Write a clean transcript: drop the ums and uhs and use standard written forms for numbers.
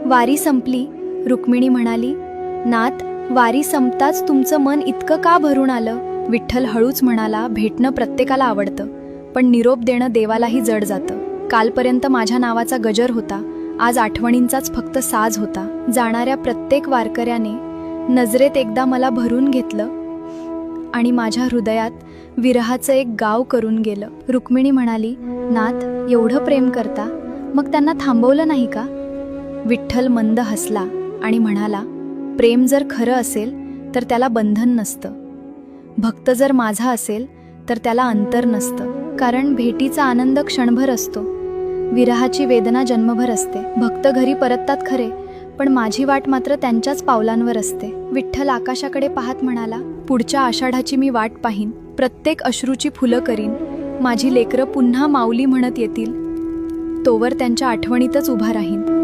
वारी संपली. रुक्मिणी म्हणाली, नाथ, वारी संपताच तुमचं मन इतकं का भरून आलं? विठ्ठल हळूच म्हणाला, भेटणं प्रत्येकाला आवडतं, पण निरोप देणं देवालाही जड जातं. कालपर्यंत माझ्या नावाचा गजर होता, आज आठवणींचाच फक्त साज होता. जाणाऱ्या प्रत्येक वारकऱ्याने नजरेत एकदा मला भरून घेतलं आणि माझ्या हृदयात विरहाचं एक गाव करून गेलं. रुक्मिणी म्हणाली, नाथ, एवढं प्रेम करता, मग त्यांना थांबवलं नाही का? विठ्ठल मंद हसला आणि म्हणाला, प्रेम जर खरं असेल तर त्याला बंधन नसतं. भक्त जर माझा असेल तर त्याला अंतर नसतं. कारण भेटीचा आनंद क्षणभर असतो, विरहाची वेदना जन्मभर असते. भक्त घरी परततात खरे, पण माझी वाट मात्र त्यांच्याच पावलांवर असते. विठ्ठल आकाशाकडे पाहत म्हणाला, पुढच्या आषाढाची मी वाट पाहीन, प्रत्येक अश्रूची फुलं करीन. माझी लेकरं पुन्हा माऊली म्हणत येतील, तोवर त्यांच्या आठवणीतच उभा राहीन.